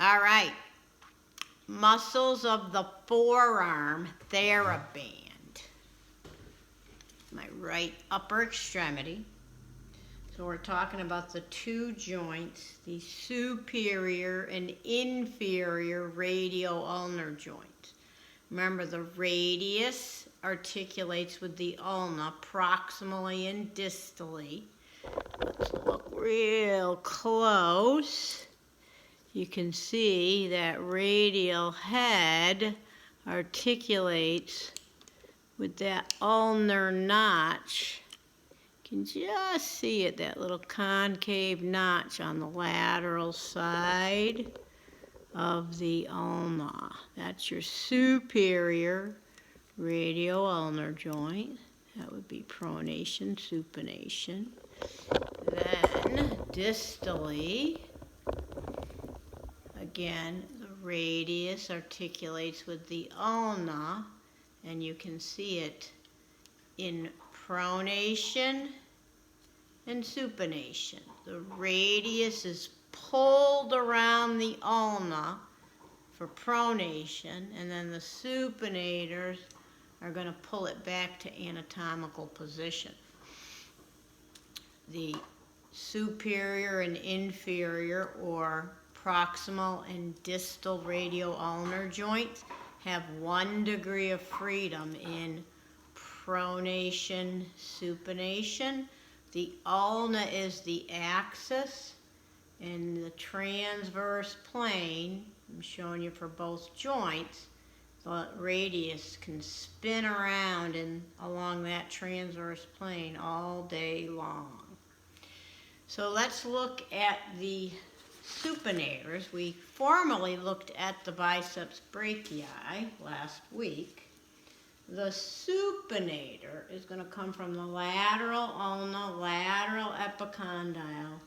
All right. Muscles of the forearm Theraband. My right upper extremity. So we're talking about the two joints, the superior and inferior radial-ulnar joints. Remember, the radius articulates with the ulna proximally and distally. Let's look real close. You can see that radial head articulates with that ulnar notch. You can just see it, that little concave notch on the lateral side of the ulna. That's your superior radial-ulnar joint. That would be pronation, supination. Then distally, again, the radius articulates with the ulna, and you can see it in pronation and supination. The radius is pulled around the ulna for pronation, and then the supinators are going to pull it back to anatomical position. The superior and inferior, or proximal and distal radial-ulnar joints, have 1 degree of freedom in pronation, supination. The ulna is the axis, and the transverse plane, I'm showing you for both joints, the radius can spin around and along that transverse plane all day long. So let's look at the supinators. We formally looked at the biceps brachii last week. The supinator is going to come from the lateral ulna, lateral epicondyle.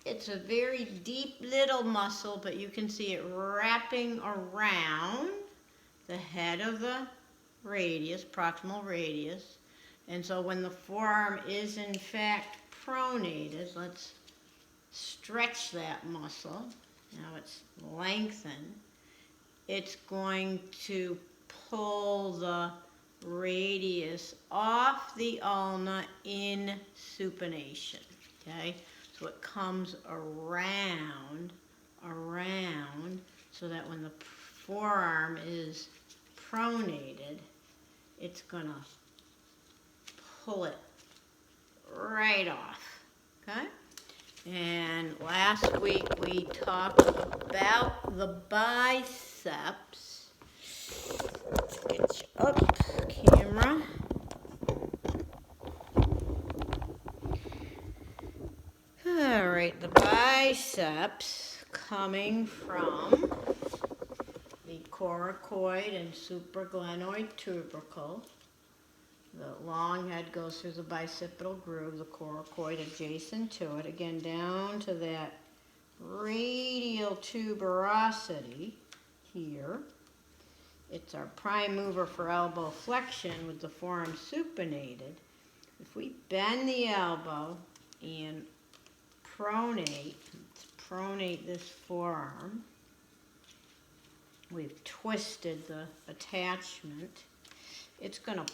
It's a very deep little muscle, but you can see it wrapping around the head of the radius, proximal radius. And so when the forearm is in fact pronated, let's stretch that muscle. Now it's lengthened. It's going to pull the radius off the ulna in supination, okay? So it comes around, so that when the forearm is pronated, it's gonna pull it right off, okay? And last week we talked about the biceps. Let's get you up, camera. All right, the biceps coming from the coracoid and supraglenoid tubercle. The long head goes through the bicipital groove, the coracoid adjacent to it, again down to that radial tuberosity here. It's our prime mover for elbow flexion with the forearm supinated. If we bend the elbow and pronate, let's pronate this forearm. We've twisted the attachment. It's going to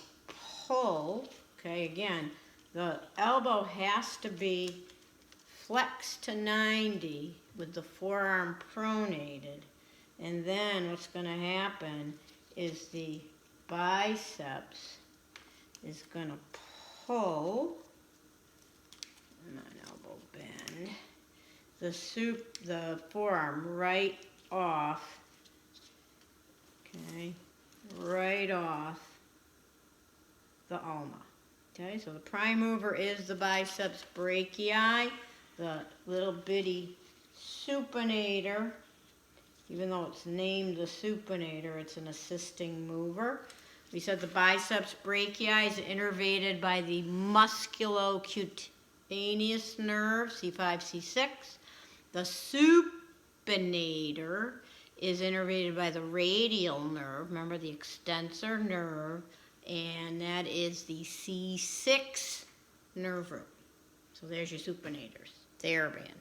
pull, okay, again, the elbow has to be flexed to 90 with the forearm pronated. And then what's going to happen is the biceps is going to pull, non-elbow bend, the forearm right off, okay, right off the ulna. Okay, so the prime mover is the biceps brachii, the little bitty supinator. Even though it's named the supinator, it's an assisting mover. We said the biceps brachii is innervated by the musculocutaneous nerve, C5, C6. The supinator is innervated by the radial nerve, remember the extensor nerve, and that is the C6 nerve root. So there's your supinators, Theraband.